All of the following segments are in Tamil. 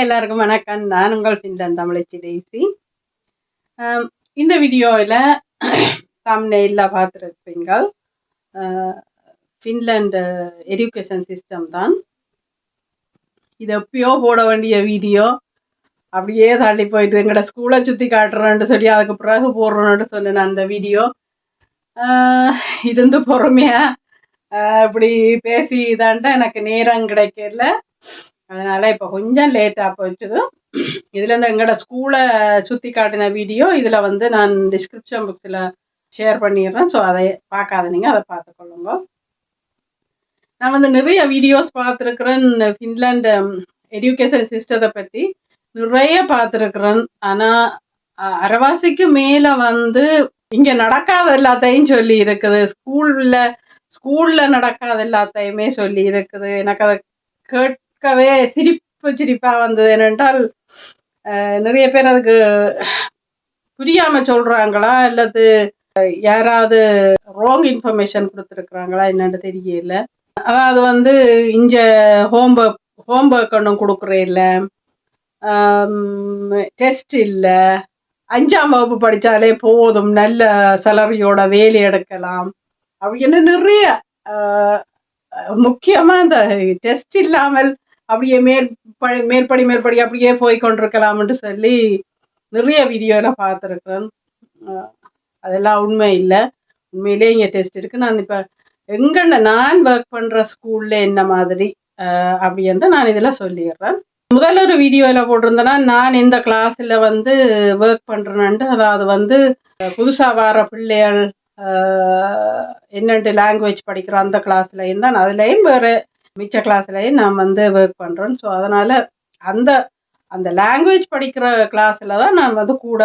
எல்லாருக்கும் வணக்கம். நான் உங்கள் ஃபின்லாந்து தமிழச்சி டெய்சி. இந்த வீடியோவில் தம்ப்நெயில்ல பார்த்துருப்பீங்க, ஃபின்லாந்து எஜுகேஷன் சிஸ்டம் தான். இது எப்பயோ போட வேண்டிய வீடியோ, அப்படியே தள்ளி போயிட்டு எங்களோட ஸ்கூலை சுற்றி காட்டுறேன்னு சொல்லி அதுக்கு பிறகு போடுறோன்னு சொன்னேன். அந்த வீடியோ இருந்து பொறுமையாக இப்படி பேசி தாண்டா எனக்கு நேரம் கிடைக்கல. அதனால இப்போ கொஞ்சம் லேட்டாக போயிடுச்சுது. இதில் இந்த எங்களோட ஸ்கூலை சுற்றி காட்டின வீடியோ இதில் வந்து நான் டிஸ்கிரிப்ஷன் புக்ஸில் ஷேர் பண்ணிடுறேன். ஸோ அதை பார்க்காதீங்க, அதை பார்த்துக்கொள்ளுங்க. நான் வந்து நிறைய வீடியோஸ் பார்த்துருக்குறேன். ஃபின்லாந்து எஜுகேஷன் சிஸ்டத்தை பற்றி நிறைய பார்த்துருக்குறேன். ஆனால் அரைவாசிக்கு மேலே வந்து இங்கே நடக்காத எல்லாத்தையும் சொல்லி இருக்குது. ஸ்கூலில் நடக்காத எல்லாத்தையுமே சொல்லி இருக்குது. எனக்கு அதை கேட்கவே சிரிப்பாக வந்தது. என்னென்றால் நிறைய பேர் அதுக்கு புரியாமல் சொல்கிறாங்களா அல்லது யாராவது ராங் இன்ஃபர்மேஷன் கொடுத்துருக்குறாங்களா என்னன்னு தெரியல. அதாவது வந்து இங்கே ஹோம்ஒர்க் ஒன்றும் கொடுக்குறே இல்லை, டெஸ்ட் இல்லை, 5ஆம் வகுப்பு படித்தாலே போதும் நல்ல சேலரியோட வேலை எடுக்கலாம் அப்படின்னு நிறைய, முக்கியமாக இந்த டெஸ்ட் இல்லாமல் அப்படியே மேற்படி அப்படியே போய் கொண்டிருக்கலாம்னு சொல்லி நிறைய வீடியோவில் பார்த்துருக்குறேன். அதெல்லாம் உண்மை இல்லை. உண்மையிலே இங்கே டெஸ்ட் இருக்குது. நான் இப்போ நான் ஒர்க் பண்ணுற ஸ்கூலில் என்ன மாதிரி அப்படின்ட்டு நான் இதில் சொல்லிடுறேன். முதல்ல ஒரு வீடியோவில் போட்டிருந்தேன்னா நான் இந்த கிளாஸில் வந்து ஒர்க் பண்ணுறேன்ட்டு, அதாவது வந்து புதுசாக வர பிள்ளைகள் என்னென்று லாங்குவேஜ் படிக்கிற அந்த கிளாஸ்லையும் தான், அதுலேயும் வேறு மிச்ச கிளாஸ்லையும் நான் வந்து ஒர்க் பண்ணுறேன். ஸோ அதனால் அந்த லாங்குவேஜ் படிக்கிற கிளாஸில் தான் நான் வந்து கூட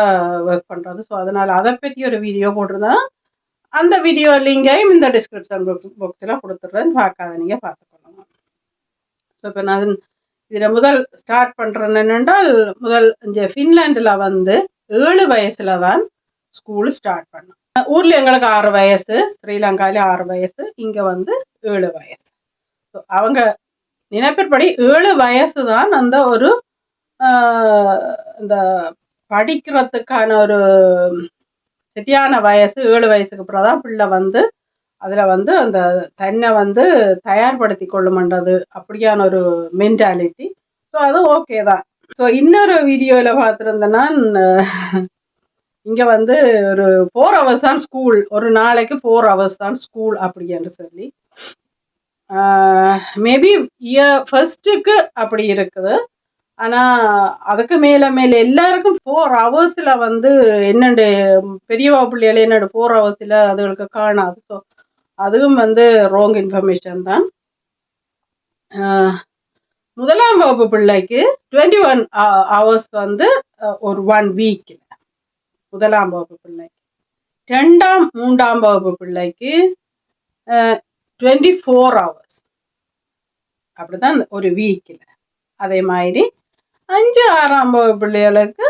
ஒர்க் பண்ணுறது. ஸோ அதனால் அதை பற்றி ஒரு வீடியோ போட்டிருந்தேன். அந்த வீடியோ லிங்கையும் இந்த டிஸ்கிரிப்ஷன் புக்ஸில் கொடுத்துட்றேன், பார்க்காதீங்க, பார்த்துக்கொள்ளுங்க. ஸோ இப்போ நான் இதில் முதல் ஸ்டார்ட் பண்ணுறேன்னு என்னென்றால், முதல் இங்கே ஃபின்லாண்டில் வந்து 7 வயசில் தான் ஸ்கூல் ஸ்டார்ட் பண்ணோம். ஊரில் எங்களுக்கு 6 வயசு, ஸ்ரீலங்காவில் 6 வயசு, இங்கே வந்து 7 வயசு. ஸோ அவங்க நினைப்பிற்படி 7 வயசு தான் அந்த ஒரு இந்த படிக்கிறதுக்கான ஒரு சரியான வயசு. 7 வயசுக்கு அப்புறம் தான் பிள்ளை வந்து அதில் வந்து அந்த தன்னை வந்து தயார்படுத்தி கொள்ளுமன்றது அப்படியான ஒரு மென்டாலிட்டி. ஸோ அது ஓகே தான். ஸோ இன்னொரு வீடியோவில் பார்த்துருந்தேன்னா, இங்கே வந்து ஒரு 4 hours தான் ஸ்கூல், ஒரு நாளைக்கு 4 hours தான் ஸ்கூல் அப்படின்னு சொல்லி, மேபி ஃபர்ஸ்ட்டுக்கு அப்படி இருக்குது. ஆனால் அதுக்கு மேலே எல்லாருக்கும் 4 hours வந்து என்னென்று பெரியவா பிள்ளைகள் என்னோட 4 hours அதுகளுக்கு காணாது. ஸோ அதுவும் வந்து ராங் இன்ஃபர்மேஷன் தான். 1ஆம் வகுப்பு பிள்ளைக்கு 21 hours வந்து ஒரு 1 week. 1ஆம் வகுப்பு பிள்ளைக்கு 2ஆம் 3ஆம் வகுப்பு பிள்ளைக்கு 24 hours அப்படிதான் ஒரு வீக்கில். அதே மாதிரி 5, 6ஆம் வகுப்பு பிள்ளைகளுக்கு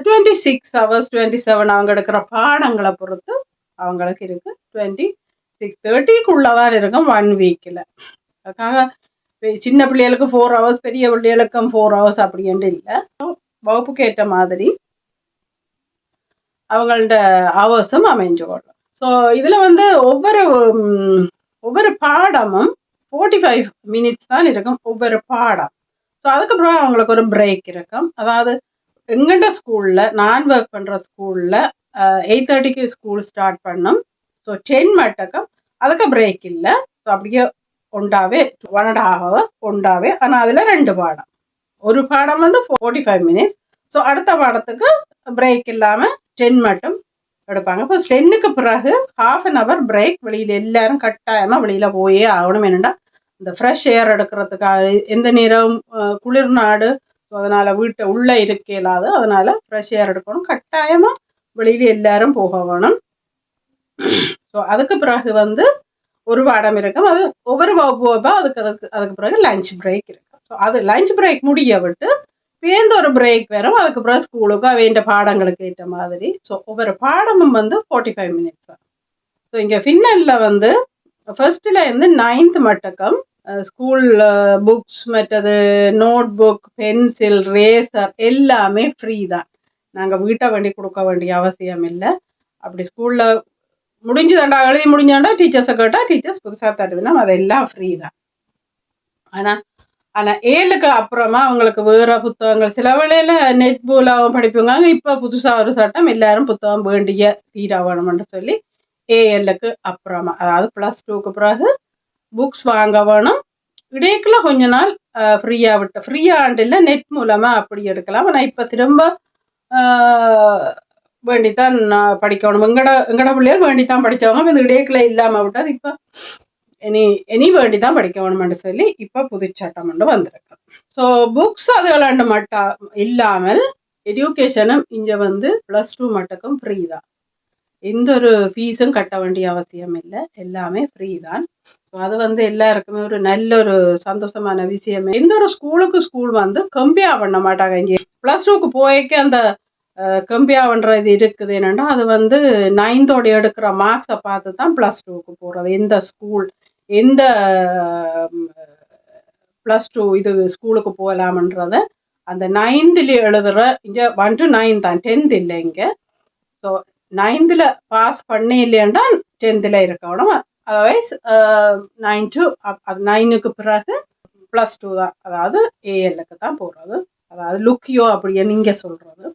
26 hours 27 அவங்க எடுக்கிற பாடங்களை பொறுத்து அவங்களுக்கு இருக்கு. 26-30க்குள்ளதான் இருக்கும் 1 வீக்கில். அதுக்காக சின்ன பிள்ளைகளுக்கு 4 hours, பெரிய பிள்ளைகளுக்கும் 4 hours அப்படின்ட்டு இல்லை. வகுப்புக்கு ஏற்ற மாதிரி அவங்களோட ஹவர்ஸும் அமைஞ்சு கொள்ளும். ஸோ இதில் வந்து ஒவ்வொரு பாடமும் 45 minutes தான் இருக்கும் ஒவ்வொரு பாடம். ஸோ அதுக்கப்புறம் அவங்களுக்கு ஒரு பிரேக் இருக்கும். அதாவது எங்கள்கிட்ட ஸ்கூலில், நான் ஒர்க் பண்ணுற ஸ்கூலில் 8:30க்கு ஸ்கூல் ஸ்டார்ட் பண்ணோம். ஸோ 10 மட்டுக்கும் அதுக்கு பிரேக் இல்லை. ஸோ அப்படியே ஒன்றாவே 1.5 hours ஒன்றாவே. ஆனால் அதில் 2 பாடம், ஒரு பாடம் வந்து 45 minutes. ஸோ அடுத்த பாடத்துக்கு பிரேக் இல்லாமல் 10 மட்டும் எடுப்பாங்க. இப்போ 10க்கு பிறகு 1/2 hour பிரேக். வெளியில் எல்லாரும் கட்டாயமாக வெளியில் போயே ஆகணும். என்னென்னா இந்த ஃப்ரெஷ் ஏர் எடுக்கிறதுக்காக. எந்த நேரம் குளிர் நாடு, ஸோ அதனால் வீட்டை உள்ளே இருக்க இயலாது. அதனால் ஃப்ரெஷ் ஏர் எடுக்கணும், கட்டாயமாக வெளியில் எல்லாரும் போக வேணும். ஸோ அதுக்கு பிறகு வந்து ஒரு பாடம் இருக்கும். அது ஒவ்வொரு வகுப்பு அதுக்கு பிறகு லஞ்ச் பிரேக் இருக்கும். ஸோ அது லஞ்ச் பிரேக் முடிய விட்டு பேருந்து ஒரு பிரேக் வரும். அதுக்கு பிறகு ஸ்கூலுக்கு வேண்ட பாடங்களுக்கு ஏற்ற மாதிரி. ஸோ ஒவ்வொரு பாடமும் வந்து 45 minutes தான். ஸோ இங்கே ஃபின்லாண்டில் வந்து ஃபர்ஸ்டில் இருந்து 9th மட்டுக்கும் ஸ்கூல் புக்ஸ் மற்றது நோட் புக் பென்சில் ரேசர் எல்லாமே ஃப்ரீ தான். நாங்கள் வீட்டை வேண்டி கொடுக்க வேண்டிய அவசியம் இல்லை. அப்படி ஸ்கூலில் முடிஞ்சுதாண்டா எழுதி முடிஞ்சாண்டா டீச்சர்ஸை கேட்டால் டீச்சர்ஸ் புதுசாக தருவினா அதெல்லாம் ஃப்ரீ தான். ஆனால் 7க்கு அப்புறமா அவங்களுக்கு வேறு புத்தகங்கள் சில வேளையில் நெட் மூலம் படிப்புங்க. இப்போ புதுசாக ஒரு சட்டம் எல்லாரும் புத்தகம் வேண்டிய தீரா வேணும்னு சொல்லி 7க்கு அப்புறமா அதாவது +2க்கு பிறகு புக்ஸ் வாங்க வேணும். இடைக்குள்ள கொஞ்ச நாள் ஃப்ரீயாக விட்டு ஃப்ரீயாக இல்லை நெட் மூலமாக அப்படி எடுக்கலாம். ஆனால் இப்போ திரும்ப வேண்டித்தான் படிக்கணும். எங்கட பிள்ளைகள் வேண்டித்தான் படித்தவங்க இந்த இடைக்குள்ள இல்லாமல் விட்டாது. இப்போ இனி வேண்டிதான் படிக்க வேணும்னு சொல்லி இப்போ புது சட்டம் ஒன்று வந்திருக்கு. ஸோ புக்ஸ் அதுகளாண்டு மட்டும் இல்லாமல் எஜுகேஷனும் இங்கே வந்து +2 மட்டுக்கும் ஃப்ரீ தான். எந்த ஒரு ஃபீஸும் கட்ட வேண்டிய அவசியம் இல்லை, எல்லாமே ஃப்ரீ தான். ஸோ அது வந்து எல்லாருக்குமே ஒரு நல்ல ஒரு சந்தோஷமான விஷயமே. எந்த ஒரு ஸ்கூல் வந்து கம்பேர் பண்ண மாட்டாங்க. இங்கே +2க்கு போய்க்கு அந்த கம்பேர் பண்ணுறது இருக்குது. என்னென்னா அது வந்து 9th எடுக்கிற மார்க்ஸை பார்த்து தான் +2க்கு போகிறது. எந்த ஸ்கூல் எந்த +2 இது ஸ்கூலுக்கு போகலாம்ன்றத அந்த 9th எழுதுகிற இங்கே 1 to 9 தான், 10th இல்லை இங்கே. ஸோ 9th பாஸ் பண்ணி இல்லைன்னா 10th இருக்கணும். அதர்வைஸ் 9 to 9க்கு பிறகு +2 தான், அதாவது ALக்கு தான் போகிறது, அதாவது லுக்கியோ அப்படியே நீங்கள் சொல்கிறது.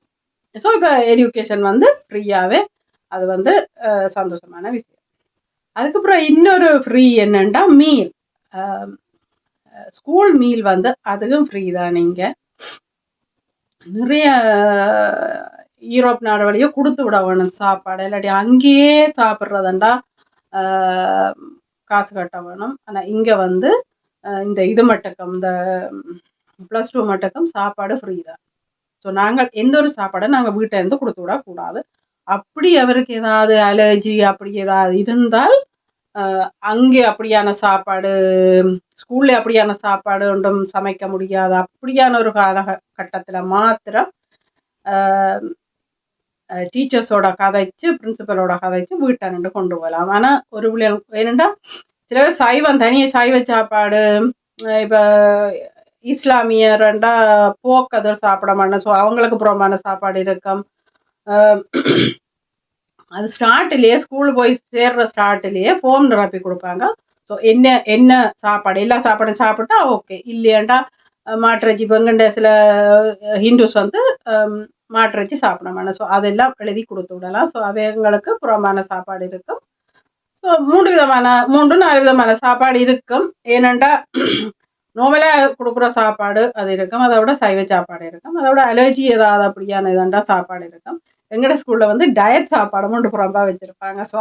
ஸோ இப்போ எஜுகேஷன் வந்து ஃப்ரீயாகவே, அது வந்து சந்தோஷமான விஷயம். அதுக்கப்புறம் இன்னொரு ஃப்ரீ என்னென்னா மீல், ஸ்கூல் மீல் வந்து அதுவும் ஃப்ரீ தான். நீங்கள் நிறைய யூரோப் நாடு வழியோ கொடுத்து விட வேணும் சாப்பாடு, இல்லாட்டி அங்கேயே சாப்பிட்றதுண்டா காசு கட்ட வேணும். ஆனால் இங்கே வந்து இந்த இது மட்டுக்கும் இந்த +2 மட்டுக்கும் சாப்பாடு ஃப்ரீ தான். ஸோ நாங்கள் எந்த ஒரு சாப்பாடை நாங்கள் வீட்டை இருந்து கொடுத்து விடக்கூடாது. அப்படி அவருக்கு ஏதாவது அலர்ஜி அப்படி ஏதாவது இருந்தால் அங்கே அப்படியான சாப்பாடு ஸ்கூல்ல அப்படியான சாப்பாடு ஒன்றும் சமைக்க முடியாது. அப்படியான ஒரு காலகட்டத்தில் மாத்திரம் டீச்சர்ஸோட கதைச்சு பிரின்சிபலோட கதைச்சு வீட்டை நின்று கொண்டு போகலாம். ஆனால் ஒரு ஏனெண்டா சில பேர் சைவம் தனியாக சைவ சாப்பாடு, இப்போ இஸ்லாமியர்ண்டா போக்கதர் சாப்பிட மாட்டேன். ஸோ அவங்களுக்கு புறமான சாப்பாடு இருக்கும். அது ஸ்டார்ட்லேயே ஸ்கூல் போய் சேர்ற ஸ்டார்ட்லேயே ஃபார்ம் நிரப்பி கொடுப்பாங்க. ஸோ என்ன சாப்பாடு எல்லா சாப்பாடும் சாப்பிட்டா ஓகே, இல்லையாண்டா மாட்டிறைச்சி பெங்கண்ட சில ஹிந்துஸ் வந்து மாட்டிறைச்சி சாப்பிட மாட்டேன். ஸோ அதெல்லாம் எழுதி கொடுத்து விடலாம். ஸோ அவங்களுக்கு புறமான சாப்பாடு இருக்கும். ஸோ 3-4 விதமான சாப்பாடு இருக்கும். ஏனெண்டா நார்மலாக கொடுக்குற சாப்பாடு அது இருக்கும், அதை விட சைவ சாப்பாடு இருக்கும், அதை விட அலர்ஜி ஏதாவது அப்படியான இதாண்டா சாப்பாடு இருக்கும். எங்களோட ஸ்கூலில் வந்து டயட் சாப்பாடு மட்டும் புறம்பாக வச்சுருப்பாங்க. ஸோ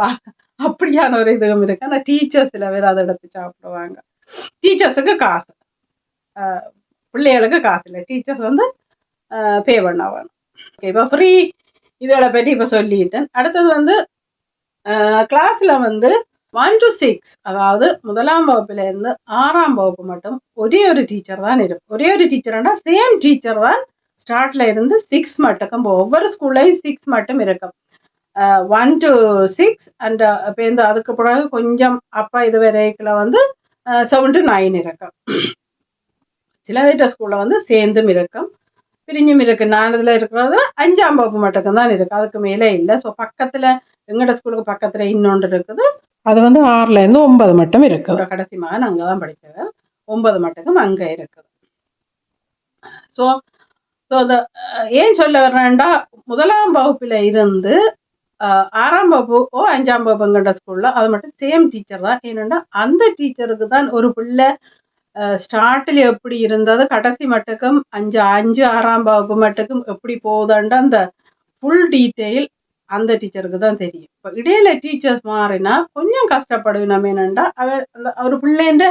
அப்படியான ஒரு இதுவும் இருக்குது. ஆனால் டீச்சர்ஸ் சில பேர் அதை எடுத்து சாப்பிடுவாங்க. டீச்சர்ஸுக்கு காசு, பிள்ளைகளுக்கு காசு இல்லை, டீச்சர்ஸ் வந்து பே பண்ண வேணும். ஓகே, இப்போ ஃப்ரீ இதோட பற்றி இப்போ சொல்லிட்டேன். அடுத்தது வந்து கிளாஸில் வந்து 1 to 6, அதாவது 1ஆம் வகுப்புலேருந்து 6ஆம் வகுப்பு மட்டும் ஒரே ஒரு டீச்சர் தான் இருக்கும். ஒரே ஒரு டீச்சர்னா சேம் டீச்சர் தான் ஸ்டார்ட்ல இருந்து 6 மட்டுக்கும் ஒவ்வொரு ஸ்கூல்லையும் 6 மட்டும் இருக்கும். 1 to 6 அண்ட் இப்போ அதுக்கு பிறகு கொஞ்சம் அப்பா இது வரைக்குள்ள வந்து 7 to 9 இருக்கும். சில வீட்டு ஸ்கூலில் வந்து சேர்ந்தும் இருக்கும், பிரிஞ்சும் இருக்கு. நான் இதில் இருக்கிறது 5ஆம் வகுப்பு மட்டுக்கும் தான் இருக்கு, அதுக்கு மேலே இல்லை. ஸோ பக்கத்தில் எங்களோட ஸ்கூலுக்கு பக்கத்தில் இன்னொன்று இருக்குது, அது வந்து 6லேருந்து 9 மட்டும் இருக்குது. கடைசி மகன் அங்கே தான் படித்தவர், 9 மட்டுக்கும் அங்கே இருக்குது. ஸோ அதை ஏன் சொல்ல வர்றேன்டா, 1ஆம் வகுப்பில் இருந்து 6ஆம் வகுப்பு 5ஆம் வகுப்புங்கிற ஸ்கூலில் அது மட்டும் சேம் டீச்சர் தான். ஏன்னா அந்த டீச்சருக்கு தான் ஒரு பிள்ளை ஸ்டார்டில் எப்படி இருந்தது கடைசி மட்டுக்கும் 5-6ஆம் வகுப்பு மட்டுக்கும் எப்படி போகுதுன்ற அந்த ஃபுல் டீட்டெயில் அந்த டீச்சருக்கு தான் தெரியும். இப்போ இடையில டீச்சர்ஸ் மாறினா கொஞ்சம் கஷ்டப்படுவினோம். என்னென்னா அவர் பிள்ளைன்ற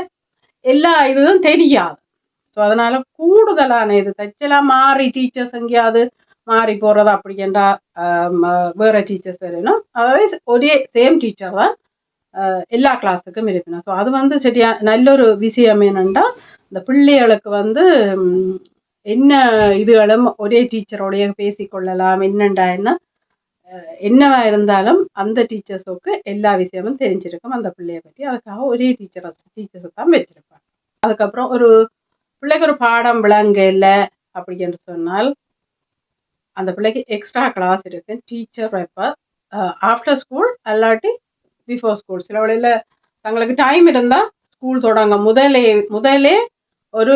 எல்லா இதுவும் தெரியாது. ஸோ அதனால கூடுதலான இது தச்செல்லாம் மாறி டீச்சர்ஸ் எங்கேயாவது மாறி போகிறது அப்படின்றா வேற டீச்சர்ஸ் வேணும். அதாவது ஒரே சேம் டீச்சர் தான் எல்லா கிளாஸுக்கும் இருக்கணும். ஸோ அது வந்து சரியா நல்ல ஒரு விஷயம். என்னென்னா இந்த பிள்ளைகளுக்கு வந்து என்ன இதுகளும் ஒரே டீச்சரோடைய பேசிக்கொள்ளலாம். என்னவா இருந்தாலும் அந்த டீச்சர்ஸுக்கு எல்லா விஷயமும் தெரிஞ்சிருக்கும் அந்த பிள்ளைய பற்றி. அதுக்காக ஒரே டீச்சர்ஸை தான் வச்சிருப்பாங்க. அதுக்கப்புறம் ஒரு பிள்ளைக்கு ஒரு பாடம் விளங்க இல்லை அப்படின்னு சொன்னால் அந்த பிள்ளைக்கு எக்ஸ்ட்ரா கிளாஸ் இருக்கு. டீச்சர் வைப்பார் ஆஃப்டர் ஸ்கூல் அல்லாட்டி பிஃபோர் ஸ்கூல். சில வழியில் தங்களுக்கு டைம் இருந்தால் ஸ்கூல் தொடங்க முதலே ஒரு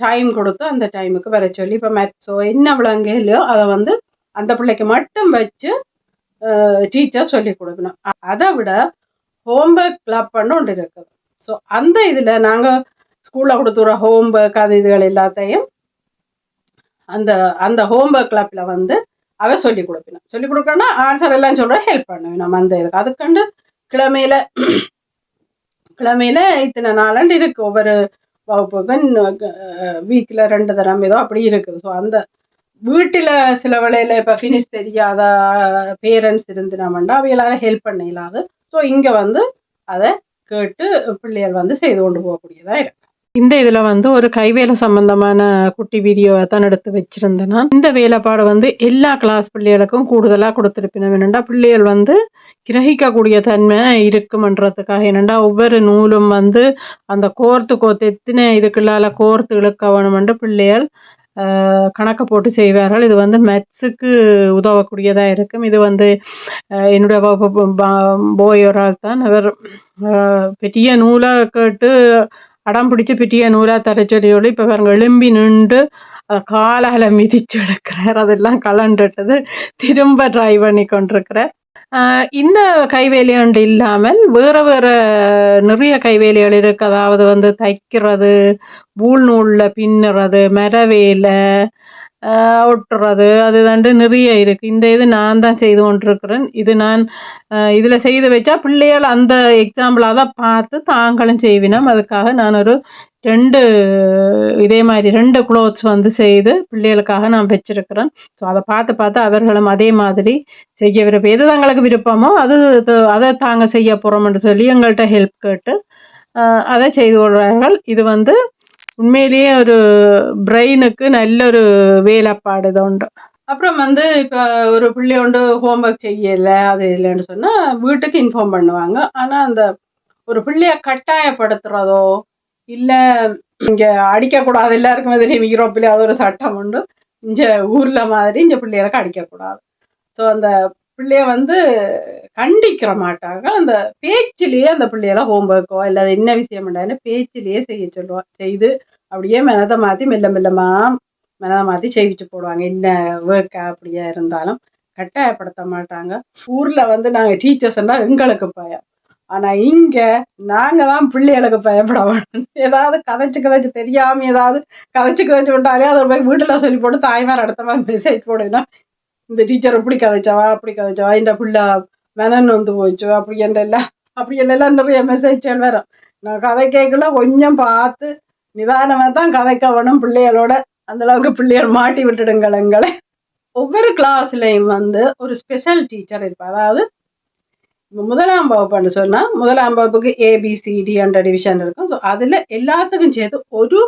டைம் கொடுத்து அந்த டைமுக்கு வர சொல்லி, இப்போ மேத்ஸோ என்ன விளங்க இல்லையோ அதை வந்து அந்த பிள்ளைக்கு மட்டும் வச்சு டீச்சர் சொல்லி கொடுக்கணும். அதை விட ஹோம்ஒர்க் கிளப் பண்ண ஒன்று இருக்குது. ஸோ அந்த இதில் நாங்கள் ஸ்கூலில் கொடுத்துற ஹோம்ஒர்க் அது இதுகள் எல்லாத்தையும் அந்த அந்த ஹோம்ஒர்க் கிளப்பில் வந்து அவ சொல்லி கொடுக்கணும். சொல்லி கொடுக்கணும்னா ஆன்சர் எல்லாம் சொல்கிற ஹெல்ப் பண்ணுவேன் நம்ம அந்த இதுக்கு. அதுக்கண்டு கிழமையில இத்தனை நாளாண்டு இருக்கு. ஒவ்வொரு வகுப்புக்கும் வீக்கில் 2 தரம் ஏதோ அப்படி இருக்குது. ஸோ அந்த வீட்டில் சில வேளையில் இப்போ ஃபினிஷ் தெரியாத பேரண்ட்ஸ் இருந்துனாமண்டா அவைகளால் ஹெல்ப் பண்ண இல்லாது. ஸோ இங்கே வந்து அதை கேட்டு பிள்ளைகள் வந்து செய்து கொண்டு போகக்கூடியதாக இருக்கு. இந்த இதில் வந்து ஒரு கைவேலை சம்பந்தமான குட்டி வீடியோவை தான் எடுத்து வச்சிருந்தேன்னா, இந்த வேலைப்பாடு வந்து எல்லா கிளாஸ் பிள்ளைகளுக்கும் கூடுதலாக கொடுத்துருப்பினோம். என்னென்னா பிள்ளைகள் வந்து கிரகிக்கக்கூடிய தன்மை இருக்குமன்றதுக்காக. என்னென்னா ஒவ்வொரு நூலும் வந்து அந்த கோர்த்து எத்தனை இதுக்குள்ளால கோர்த்து இழுக்க வேணுமென்று பிள்ளைகள் கணக்கு போட்டு செய்வார்கள். இது வந்து மேத்ஸுக்கு உதவக்கூடியதாக இருக்கும். இது வந்து என்னுடைய போய் ஒரு ஆள் தான். அவர் பெரிய நூலை கேட்டு அடம் பிடிச்சி பெரிய நூலாக தர சொல்லி இப்போ பாருங்க எழும்பி நின்று காலால் மிதிச்சு எடுக்கிறார். அதெல்லாம் கலண்டுட்டது திரும்ப ட்ரை பண்ணி கொண்டிருக்கிறார். இந்த கைவேலையாண்டு இல்லாமல் வேறு நிறைய கைவேலைகள் இருக்குது. அதாவது வந்து தைக்கிறது, பூல் நூலில் பின்னுறது, மரவேலை ஒட்டுறது, அது வந்து நிறைய இருக்குது. இந்த இது நான் தான் செய்து கொண்டிருக்கிறேன். இது நான் இதில் செய்து வச்சா பிள்ளைகள் அந்த எக்ஸாம்பிளாக தான் பார்த்து தாங்களும் செய்வினோம். அதுக்காக நான் ஒரு 2 இதே மாதிரி 2 க்ளோத்ஸ் வந்து செய்து பிள்ளைகளுக்காக நான் வச்சிருக்கிறேன். ஸோ அதை பார்த்து அவர்களும் அதே மாதிரி செய்ய விருப்பம் எது தங்களுக்கு விருப்பமோ அதை தாங்க செய்ய போகிறோம்னு சொல்லி எங்கள்கிட்ட ஹெல்ப் கேட்டு அதை செய்து கொள்வார்கள். இது வந்து உண்மையிலேயே ஒரு பிரெயினுக்கு நல்ல ஒரு வேலைப்பாடு இது உண்டு. அப்புறம் வந்து இப்போ ஒரு பிள்ளை ஒன்று ஹோம்ஒர்க் செய்யலை அது இல்லைன்னு சொன்னால் வீட்டுக்கு இன்ஃபார்ம் பண்ணுவாங்க. ஆனால் அந்த ஒரு பிள்ளைய கட்டாயப்படுத்துறதோ இல்லை இங்கே அடிக்கக்கூடாது, எல்லாருக்குமே தெரியும் யூரோப்பில் அது ஒரு சட்டம் உண்டு. இங்கே ஊரில் மாதிரி இங்கே பிள்ளைகளுக்கு அடிக்கக்கூடாது. ஸோ அந்த பிள்ளைய வந்து கண்டிக்கிற மாட்டாங்க. அந்த பேச்சிலேயே அந்த பிள்ளைகளை ஹோம்ஒர்க்கோ இல்லை என்ன விஷயம் பண்ணாலும் பேச்சிலேயே செய்ய சொல்லுவாங்க. செய்து அப்படியே மனதை மாற்றி மனதை மாற்றி செய்விச்சு போடுவாங்க. என்ன ஒர்க் அப்படியா இருந்தாலும் கட்டாயப்படுத்த மாட்டாங்க. ஊரில் வந்து நாங்கள் டீச்சர்ஸ்ன்னா எங்களுக்கு பயம். ஆனால் இங்கே நாங்கள் தான் பிள்ளைகளுக்கு பயப்பட வேணும். ஏதாவது கதைச்சு தெரியாமல் ஏதாவது கதைச்சு விட்டாலே அதை போய் வீட்டில் சொல்லி போட்டு தாய்மார் அடுத்த மாதிரி மெசேஜ் போடுனா இந்த டீச்சர் இப்படி கதைச்சவா அப்படி கதைச்சவா, இந்த பிள்ளை மெனன் வந்து போச்சு அப்படி எல்லாம் நிறைய மெசேஜ்கள் வரும். நான் கதை கேட்கல கொஞ்சம் பார்த்து நிதானமாக தான் கதைக்க வேணும் பிள்ளைகளோட. அந்தளவுக்கு பிள்ளைகள் மாட்டி விட்டுடுங்கள் எங்களை. ஒவ்வொரு கிளாஸ்லையும் வந்து ஒரு ஸ்பெஷல் டீச்சர் இருப்பார். அதாவது 1ஆம் வகுப்புன்னு சொன்னால் 1ஆம் வகுப்புக்கு ABCD என்ற டிவிஷன் இருக்கும். ஸோ அதில் எல்லாத்துக்கும் சேர்த்து ஒரு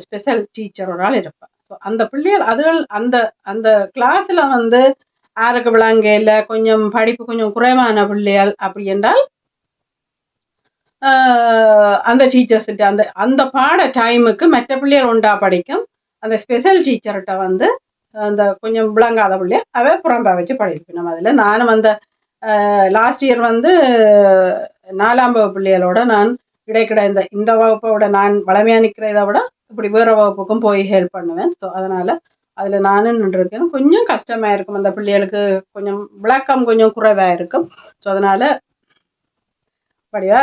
ஸ்பெஷல் டீச்சர் ஒரு ஆள் இருப்பார். ஸோ அந்த பிள்ளைகள் அதுகள் அந்த அந்த கிளாஸில் வந்து யாருக்கு விளங்க இல்லை, கொஞ்சம் படிப்பு கொஞ்சம் குறைவான பிள்ளைகள் அப்படி என்றால் அந்த டீச்சர்ஸ்கிட்ட அந்த அந்த பாட டைமுக்கு மற்ற பிள்ளைகள் உண்டா படிக்கும். அந்த ஸ்பெஷல் டீச்சர்கிட்ட வந்து அந்த கொஞ்சம் விளங்காத பிள்ளைய அவ புறம்பா வச்சு படிக்கணும். அதில் நானும் அந்த லாஸ்ட் இயர் வந்து 4ஆம் வகுப்பு பிள்ளைகளோட நான் கிடைக்கிட இந்த வகுப்போட நான் வளமையாக நிற்கிறத விட இப்படி வேறு வகுப்புக்கும் போய் ஹெல்ப் பண்ணுவேன். ஸோ அதனால் அதில் நானும் நின்றுருக்கேன். கொஞ்சம் கஷ்டமாக இருக்கும். அந்த பிள்ளைகளுக்கு கொஞ்சம் விளக்கம் கொஞ்சம் குறைவாக இருக்கும். ஸோ அதனால் அப்படியா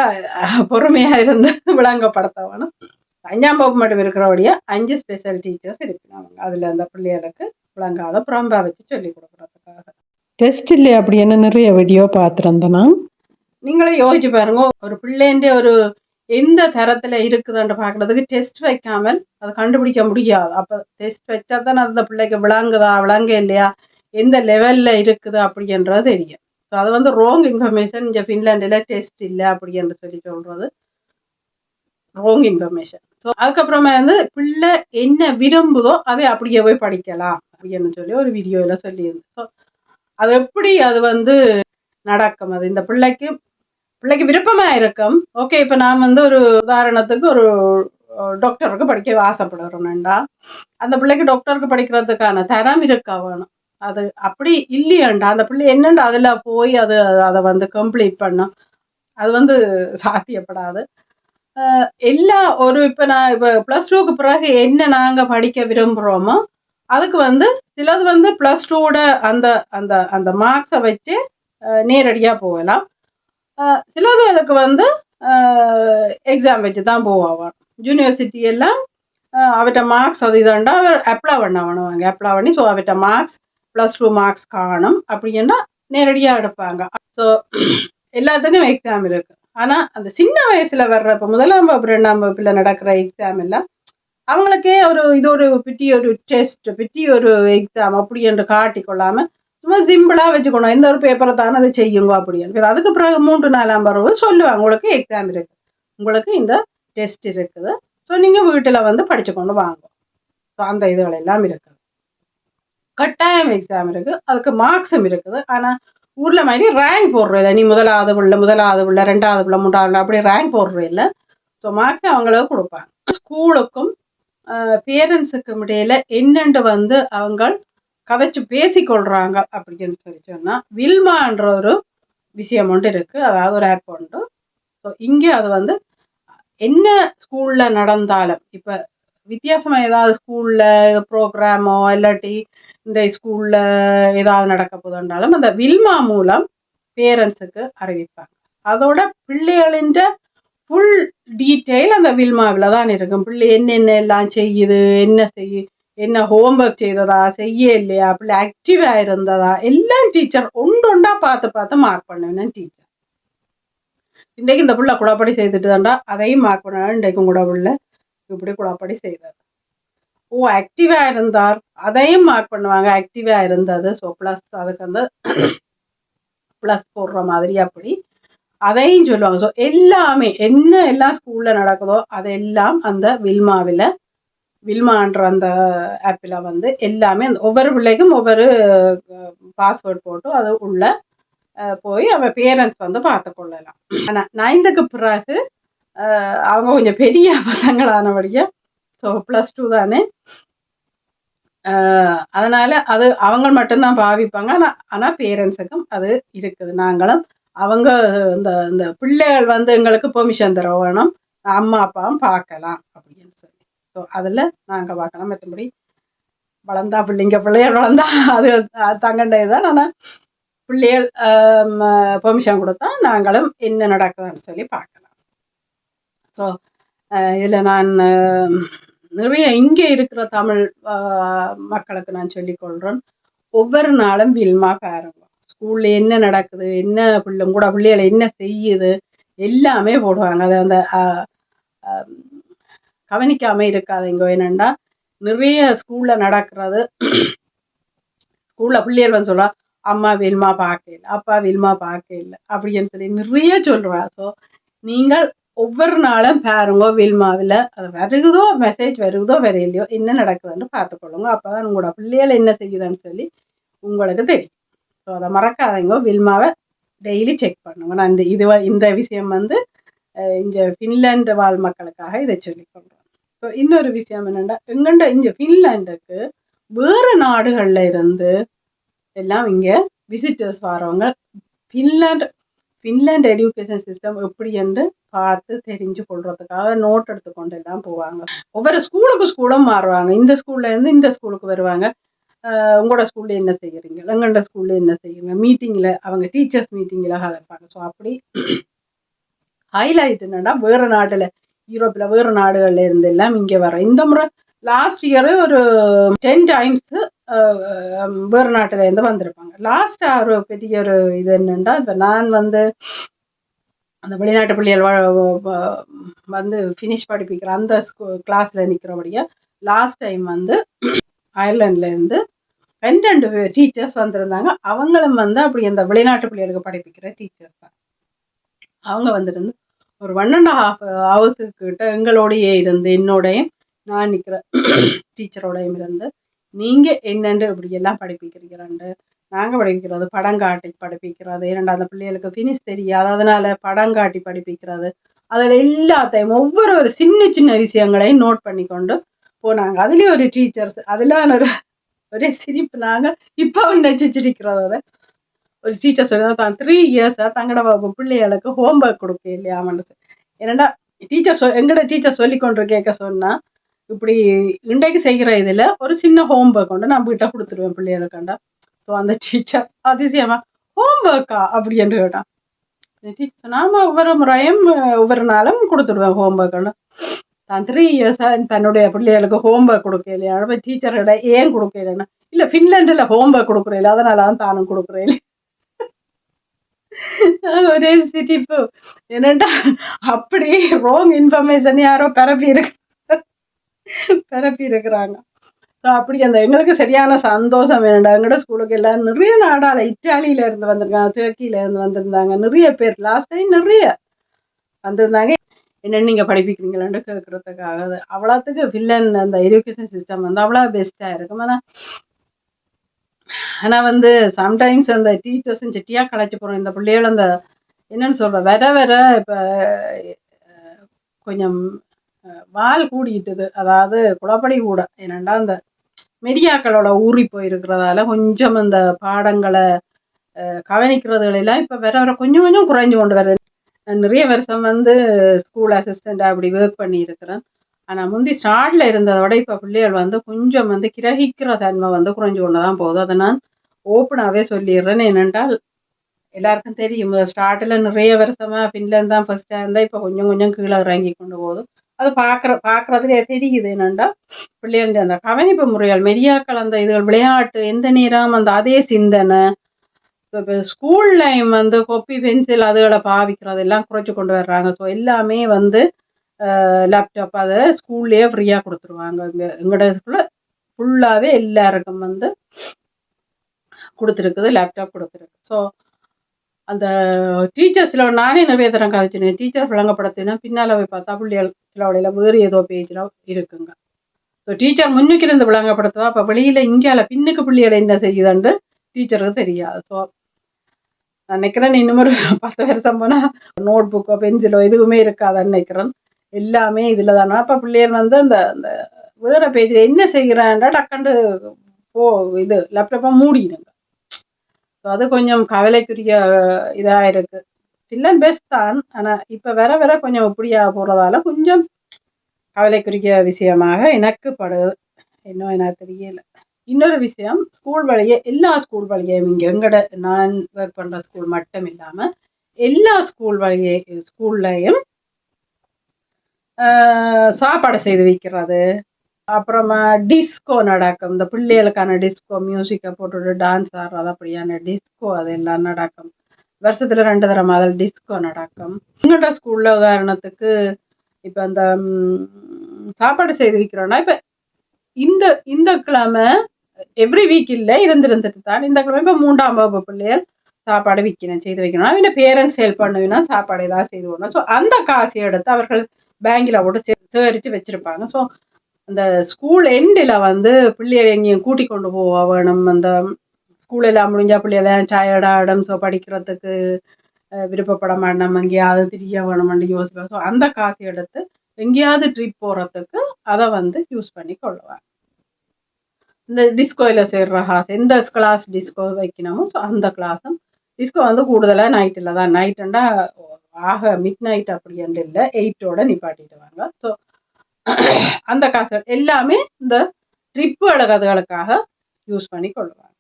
பொறுமையாக இருந்து விளங்கப்படுத்த வேணும். 5ஆம் வகுப்பு மட்டும் இருக்கிறபடியா 5 ஸ்பெஷல் டீச்சர்ஸ் இருப்பாங்க. அதில் அந்த பிள்ளைகளுக்கு விளங்காத புறம்பா வச்சு சொல்லி கொடுக்குறதுக்காக. டெஸ்ட் இல்லையா அப்படி என்ன நிறைய வீடியோ பார்த்துருந்தேன்னா நீங்களே யோசிச்சு பாருங்க. ஒரு பிள்ளைன்ற ஒரு எந்த தரத்தில் இருக்குதுன்னு பார்க்குறதுக்கு டெஸ்ட் வைக்காமல் அதை கண்டுபிடிக்க முடியாது. அப்போ டெஸ்ட் வச்சா தான் அந்த பிள்ளைக்கு விளங்க இல்லையா, எந்த லெவலில் இருக்குது அப்படின்றது தெரியும். ஸோ அது வந்து ராங் இன்ஃபர்மேஷன். இங்கே ஃபின்லாண்டில் டெஸ்ட் இல்லை அப்படின்னு சொல்லி சொல்கிறது ராங் இன்ஃபர்மேஷன். ஸோ அதுக்கப்புறமா வந்து பிள்ளை என்ன விரும்புதோ அதை அப்படியே போய் படிக்கலாம் அப்படின்னு சொல்லி ஒரு வீடியோவில் சொல்லியிருந்தேன். ஸோ அது எப்படி அது வந்து நடக்கும், அது இந்த பிள்ளைக்கு பிள்ளைக்கு விருப்பமா இருக்கும். ஓகே, இப்ப நான் வந்து ஒரு உதாரணத்துக்கு ஒரு டாக்டருக்கு படிக்க ஆசைப்படுறேன்டா, அந்த பிள்ளைக்கு டாக்டருக்கு படிக்கிறதுக்கான தரம் இருக்கா வேணும். அது அப்படி இல்லையாண்டா அந்த பிள்ளை என்னண்டா அதுல போய் அதை வந்து கம்ப்ளீட் பண்ணும், அது வந்து சாத்தியப்படாது. எல்லா ஒரு இப்ப நான் இப்ப +2க்கு பிறகு என்ன நாங்க படிக்க விரும்புறோமோ அதுக்கு வந்து சிலது வந்து +2வோட அந்த அந்த அந்த மார்க்ஸை வச்சு நேரடியா போகலாம். சிலது அதுக்கு வந்து எக்ஸாம் வச்சு தான் போவான். யூனிவர்சிட்டி எல்லாம் அவற்ற மார்க்ஸ் அது இதாண்டா அவர் அப்ளை பண்ணுவாங்க. அப்ளை பண்ணி ஸோ அவற்ற மார்க்ஸ் +2 மார்க்ஸ் காணும் அப்படின்னா நேரடியாக எடுப்பாங்க. ஸோ எல்லாத்துக்கும் எக்ஸாம் இருக்கு. ஆனா அந்த சின்ன வயசுல வர்ற இப்போ 1ஆம் வகுப்பு 2ஆம் வகுப்புல நடக்கிற எக்ஸாம் எல்லாம் அவங்களுக்கே இது ஒரு பிட்டி ஒரு டெஸ்ட் பிட்டி ஒரு எக்ஸாம் அப்படி என்று காட்டி கொள்ளாம சும்மா சிம்பிளா வச்சுக்கணும். எந்த ஒரு பேப்பரை தானே அதை செய்யுங்க அப்படின்னு. அதுக்கு பிறகு 3, 4ஆம் வகுப்பு சொல்லுவாங்க உங்களுக்கு எக்ஸாம் இருக்கு, உங்களுக்கு இந்த டெஸ்ட் இருக்குது, ஸோ நீங்க வீட்டுல வந்து படிச்சுக்கொண்டு வாங்க. ஸோ அந்த இதுகள் எல்லாம் இருக்குது. கட்டாயம் எக்ஸாம் இருக்கு, அதுக்கு மார்க்ஸும் இருக்குது. ஆனா ஊர்ல மாதிரி ரேங்க் போடுற இல்லை, நீ முதலாவது பிள்ளை 2ஆவது பிள்ளை 3ஆவது அப்படி ரேங்க் போடுற இல்லை. ஸோ மார்க்ஸ் அவங்களுக்கு கொடுப்பாங்க. ஸ்கூலுக்கும் பேரண்ட்ஸுக்கும் இடையில என்னென்று வந்து அவங்க கதைச்சு பேசிக்கொள்றாங்க அப்படின்னு சொல்லி சொன்னா வில்மான்ற ஒரு விஷயம் ஒன்று இருக்கு, அதாவது ஒரு ஆப் உண்டு. ஸோ இங்கே அது வந்து என்ன ஸ்கூல்ல நடந்தாலும் இப்ப வித்தியாசமா ஏதாவது ஸ்கூல்ல ப்ரோக்ராமோ இல்லாட்டி இந்த ஸ்கூல்ல ஏதாவது நடக்க போதுன்றாலும் அந்த வில்மா மூலம் பேரண்ட்ஸுக்கு அறிவிப்பாங்க. அதோட பிள்ளைகளின் ஃபுல் டீட்டெயில் அந்த வில்மாவில் தான் இருக்கும். பிள்ளை என்னென்ன எல்லாம் செய்யுது, என்ன ஹோம்ஒர்க் செய்ததா, செய்ய இல்லையா, பிள்ளை ஆக்டிவா இருந்ததா, எல்லாம் டீச்சர் ஒன்றொண்டா பார்த்து மார்க் பண்ணுவேன். டீச்சர் இன்றைக்கு இந்த பிள்ளை குழப்படி செய்துட்டு தாண்டா அதையும் மார்க் பண்ணுவேன். இன்றைக்கும் கூட பிள்ளை இப்படி குழப்படி செய்தார், ஓ ஆக்டிவா இருந்தார், அதையும் மார்க் பண்ணுவாங்க, ஆக்டிவா இருந்தது. ஸோ ப்ளஸ் அதுக்கு வந்து ப்ளஸ் போடுற மாதிரி அப்படி அதையும் சொல்லுவாங்க. ஸோ எல்லாமே எல்லாம் ஸ்கூல்ல நடக்குதோ அதெல்லாம் அந்த வில்மான்ற அந்த ஆப்பில் வந்து எல்லாமே ஒவ்வொரு பிள்ளைக்கும் ஒவ்வொரு பாஸ்வேர்ட் போட்டு அது உள்ள போய் அவ பேரண்ட்ஸ் வந்து பார்த்து கொள்ளலாம். ஆனால் 9க்கு பிறகு அவங்க கொஞ்சம் பெரிய பசங்களானபடியா, ஸோ +2 தானே, அதனால அது அவங்க மட்டும்தான் பாவிப்பாங்க. ஆனால் பேரண்ட்ஸுக்கும் அது இருக்குது. நாங்களும் அவங்க இந்த பிள்ளைகள் வந்து எங்களுக்கு பெர்மிஷன் தர வேணும், அம்மா அப்பாவும் பார்க்கலாம் அப்படின்னு சொல்லி. ஸோ அதில் நாங்கள் பார்க்கலாம். மற்றபடி வளர்ந்தா பிள்ளைகள் வளர்ந்தா அது தங்கண்டே தான். ஆனால் பிள்ளைகள் பெர்மிஷன் கொடுத்தா நாங்களும் என்ன நடக்குதுன்னு சொல்லி பார்க்கலாம். ஸோ இதில் நான் நிறைய இங்கே இருக்கிற தமிழ் மக்களுக்கு நான் சொல்லிக்கொள்கிறேன், ஒவ்வொரு நாளும் வில்மா பாருங்க. ஸ்கூல்ல என்ன நடக்குது, என்ன பிள்ளைகளை என்ன செய்யுது எல்லாமே போடுவாங்க. அது அந்த கவனிக்காம இருக்காதுங்க. என்னண்டா நிறைய ஸ்கூல்ல நடக்கிறது, ஸ்கூல்ல பிள்ளைகள் வந்து சொல்றா அம்மா வில்மா பார்க்க இல்லை, அப்பா வில்மா பார்க்க இல்லை அப்படின்னு சொல்லி நிறைய சொல்றா. ஸோ நீங்கள் ஒவ்வொரு நாளும் பாருங்க வில்மாவில் அது வருகுதோ மெசேஜ் வருகுதோ வரையிலையோ என்ன நடக்குதுன்னு பார்த்துக்கொள்ளுங்க. அப்போதான் உங்களோட பிள்ளைகள் என்ன செய்யுதுன்னு சொல்லி உங்களுக்கு தெரியும். ஸோ அதை மறக்காதீங்க, வில்மாவை டெய்லி செக் பண்ணுங்க. நான் இந்த விஷயம் வந்து இங்கே ஃபின்லாண்டு வாழ் மக்களுக்காக இதை சொல்லிக்கொள்கிறேன். ஸோ இன்னொரு விஷயம் என்னென்னா, எங்கண்ட இங்கே ஃபின்லாண்டுக்கு வேறு நாடுகளில் இருந்து எல்லாம் இங்கே விசிட்டர்ஸ் வரவங்க ஃபின்லாண்டு எஜுகேஷன் சிஸ்டம் எப்படி என்று பார்த்து தெரிஞ்சு கொள்றதுக்காக நோட் எடுத்துக்கொண்டு எல்லாம் போவாங்க. ஒவ்வொரு ஸ்கூலும் மாறுவாங்க. இந்த ஸ்கூல்ல இருந்து இந்த ஸ்கூலுக்கு வருவாங்க. உங்களோட ஸ்கூல்ல என்ன செய்யறீங்க, எங்களோட ஸ்கூல்ல என்ன செய்யுங்க, மீட்டிங்ல அவங்க டீச்சர்ஸ் மீட்டிங்ல இருப்பாங்க. ஸோ அப்படி ஹைலைட் என்னன்னா வேறு நாட்டுல யூரோப்ல வேறு நாடுகள்ல இருந்து எல்லாம் இங்க வர. இந்த முறை லாஸ்ட் இயர் ஒரு 10 times வேறு நாட்டுல இருந்து வந்திருப்பாங்க. லாஸ்டா ஒரு பெரிய ஒரு இது என்னன்னா, இப்ப நான் வந்து அந்த வெளிநாட்டு பிள்ளைகள் வந்து ஃபினிஷ் படிப்பிக்கிற அந்த கிளாஸ்ல நிக்கிறபடியா லாஸ்ட் டைம் வந்து அயர்லாண்ட்ல இருந்து 2 டீச்சர்ஸ் வந்திருந்தாங்க. அவங்களும் வந்து அப்படி அந்த வெளிநாட்டு பிள்ளைகளுக்கு படிப்பிக்கிற டீச்சர்ஸ் தான். அவங்க வந்துருந்து ஒரு 1.5 hours கிட்ட எங்களோடையே இருந்து என்னோடையும் நான் நிற்கிற டீச்சரோடையும் இருந்து நீங்க என்னென்று இப்படி எல்லாம் படிப்பிக்கிறீங்கன்னு நாங்கள் படிக்கிறது படம் காட்டி படிப்பிக்கிறது, ஏன்னா அந்த பிள்ளைகளுக்கு ஃபினிஷ் தெரியாது, அதனால படம் காட்டி படிப்பிக்கிறது, அதில் எல்லாத்தையும் ஒவ்வொரு ஒரு சின்ன சின்ன விஷயங்களையும் நோட் பண்ணி கொண்டு போனாங்க. அதுலேயும் ஒரு டீச்சர்ஸ் அதெல்லாம் ஒரே சிரிப்பு. நாங்கள் இப்போ நினைச்சு சிரிக்கிறது. ஒரு டீச்சர் சொல்லி தான் 3 இயர்ஸாக தங்களோட பிள்ளைகளுக்கு ஹோம்ஒர்க் கொடுக்க இல்லையாமன்னு. ஏன்னா எங்களோட டீச்சர் சொல்லி கொண்டு கேட்க சொன்னால், இப்படி இன்றைக்கு செய்கிற இதில் ஒரு சின்ன ஹோம்ஒர்க் கொண்டு நான் வீட்டை கொடுத்துருவேன் பிள்ளைகளுக்காண்டா. ஸோ அந்த டீச்சர் அதிசயமா ஹோம்ஒர்க்கா அப்படி என்று கேட்டான். டீச்சர் நாம ஒவ்வொரு முறையும் ஒவ்வொரு நாளும் கொடுத்துருவேன் ஹோம்ஒர்க்குன்னு. தான் 3 இயர்ஸாக தன்னுடைய பிள்ளைகளுக்கு ஹோம்ஒர்க் கொடுக்க இல்லையா, டீச்சரோட ஏன் கொடுக்க இல்லைன்னா, இல்லை ஃபின்லாண்டில் ஹோம்ஒர்க் கொடுக்குறேன் இல்லை, அதனால தான் தானும் கொடுக்குறேன். ஒரே சிரிப்பு. என்னடா அப்படி ராங் இன்ஃபர்மேஷன் யாரோ பரப்பி இருக்கிறாங்க. ஸோ அப்படி அந்த எங்களுக்கு சரியான சந்தோஷம் வேணுண்டா. எங்களோட ஸ்கூலுக்கு எல்லாம் நிறைய நாடால இத்தாலியில இருந்து வந்திருக்காங்க, துருக்கியில இருந்து வந்திருந்தாங்க, நிறைய பேர் லாஸ்ட் டைம் நிறைய வந்திருந்தாங்க. என்ன நீங்கள் படிப்பிக்கிறீங்களான்னு கேட்கறதுக்காக. அவ்வளோத்துக்கு ஃபின்லாண்ட் அந்த எஜுகேஷன் சிஸ்டம் வந்து அவ்வளோ பெஸ்ட்டாக இருக்கும். ஆனால் வந்து சம்டைம்ஸ் அந்த டீச்சர்ஸும் செட்டியாக கலைச்சி போகிறோம். இந்த பிள்ளைகள் அந்த என்னன்னு சொல்கிறேன் வர இப்போ கொஞ்சம் வால் கூடிட்டுது, அதாவது குழப்படி கூட. ஏன்னாண்டா அந்த மெடியாக்களோட ஊறி போயிருக்கிறதால கொஞ்சம் அந்த பாடங்களை கவனிக்கிறதுலாம் இப்போ வர கொஞ்சம் கொஞ்சம் குறைஞ்சு கொண்டு வருது. நிறைய வருஷம் வந்து ஸ்கூல் அசிஸ்டண்ட்டாக அப்படி ஒர்க் பண்ணியிருக்கிறேன். ஆனால் முந்தி ஸ்டார்டில் இருந்ததோட இப்போ பிள்ளைகள் வந்து கொஞ்சம் வந்து கிரகிக்கிற தன்மை வந்து குறைஞ்சு கொண்டு தான் போகுது. அதை நான் ஓப்பனாகவே சொல்லிடுறேன். ஏனென்றால் எல்லாருக்கும் தெரியும், ஸ்டார்டில் நிறைய வருஷமாக ஃபின்லாந்து தான் ஃபர்ஸ்டாக இருந்தால் இப்போ கொஞ்சம் கொஞ்சம் கீழே இறங்கி கொண்டு போகுது. அது பார்க்குறதுலே தெரியுது. என்னென்னா பிள்ளைகள் அந்த கவனிப்பு முறைகள், மெரியாக்கள் அந்த இதுகள் விளையாட்டு எந்த நேரம் அந்த அதே சிந்தனை. இப்போ ஸ்கூல்லையும் வந்து கொப்பி பென்சில் அதுகளை பாவிக்கிறது எல்லாம் குறைச்சி கொண்டு வர்றாங்க. ஸோ எல்லாமே வந்து லேப்டாப் அதை ஸ்கூல்லேயே ஃப்ரீயாக கொடுத்துருவாங்க. எங்களோட இதுக்குள்ள ஃபுல்லாகவே எல்லாருக்கும் வந்து கொடுத்துருக்குது, லேப்டாப் கொடுத்துருக்கு. ஸோ அந்த டீச்சர்ஸில் நானே நிறைய தரம் கதைச்சினேன். டீச்சர் விளங்கப்படுத்தினா பின்னால் போய் பார்த்தா பிள்ளைகள் சில வழியில் வேறு ஏதோ பேஜில் இருக்குங்க. ஸோ டீச்சர் முன்னுக்கு இருந்து விளங்கப்படுத்துவா, அப்போ வெளியில் இங்கேயால பின்னுக்கு பிள்ளைகளை என்ன செய்யுதுன்னு டீச்சருக்கு தெரியாது. ஸோ நான் நினைக்கிறேன் இன்னும் ஒரு 10 வருஷம் போனால் நோட் புக்கோ பென்சிலோ எதுவுமே இருக்காதுன்னு நினைக்கிறேன். எல்லாமே இதில் தானே. அப்போ பிள்ளைகள் வந்து அந்த அந்த வேறு பேஜில் என்ன செய்கிறான்டா டக்குண்டு இது லேப்டாப்பாக மூடிடுங்க. ஸோ அது கொஞ்சம் கவலைக்குரிய இதாக இருக்குது. ஃபின்லாந்து பெஸ்ட் தான், ஆனால் இப்போ வர கொஞ்சம் இப்படியாக போகிறதால கொஞ்சம் கவலைக்குரிய விஷயமாக எனக்கு படுது. இன்னும் எனக்கு தெரியல. இன்னொரு விஷயம், ஸ்கூல் வழியே எல்லா ஸ்கூல் வழியையும் இங்கே எங்கட நான் ஒர்க் பண்ணுற ஸ்கூல் மட்டும் இல்லாமல் எல்லா ஸ்கூல்லையும் சாப்பாடு செய்து வைக்கிறது, அப்புறமா டிஸ்கோ நடக்கும். இந்த பிள்ளைகளுக்கான டிஸ்கோ, மியூசிக்கை போட்டுட்டு டான்ஸ் ஆடுறது, அப்படியான டிஸ்கோ அதெல்லாம் நடக்கும். வருஷத்தில் 2 தடவை அதில் டிஸ்கோ நடக்கும். எங்களோட ஸ்கூலில் உதாரணத்துக்கு இப்போ அந்த சாப்பாடு செய்து வைக்கிறோன்னா, இப்போ இந்த கிழமை எவ்ரி வீக் இல்லை இருந்துட்டு தான் இந்த கிழமை இப்போ 3ஆம் வகுப்பு பிள்ளைகள் சாப்பாடு செய்து வைக்கணும். அவங்க பேரண்ட்ஸ் ஹெல்ப் பண்ணுவீங்கன்னா சாப்பாடு ஏதாவது செய்து விடணும். ஸோ அந்த காசை எடுத்து அவர்கள் பேங்கில் போட்டு சேகரித்து வச்சுருப்பாங்க. ஸோ அந்த ஸ்கூல் எண்டில் வந்து பிள்ளைகளை எங்கேயும் கூட்டி கொண்டு போக வேணும். அந்த ஸ்கூல் எல்லாம் முடிஞ்சால் பிள்ளையெல்லாம் டயர்டாகிடும். ஸோ படிக்கிறதுக்கு விருப்பப்பட மாட்டோம், எங்கேயாவது திரிய வேணும்னு யோசிப்போம். ஸோ அந்த காசை எடுத்து எங்கேயாவது ட்ரிப் போகிறதுக்கு அதை வந்து யூஸ் பண்ணி கொள்ளுவாங்க. இந்த டிஸ்கோவில் சேர்ற காசு, எந்த கிளாஸ் டிஸ்கோ வைக்கணுமோ ஸோ அந்த கிளாஸும் டிஸ்கோ வந்து கூடுதலாக நைட்டில் தான். நைட்டுண்டா ஆக மிட் நைட் அப்படின்ட்டு இல்லை, 8ஓட நிப்பாட்டிடுவாங்க. ஸோ அந்த காசு எல்லாமே இந்த ட்ரிப்பு அழகதுகளுக்காக யூஸ் பண்ணி கொள்ளுவாங்க.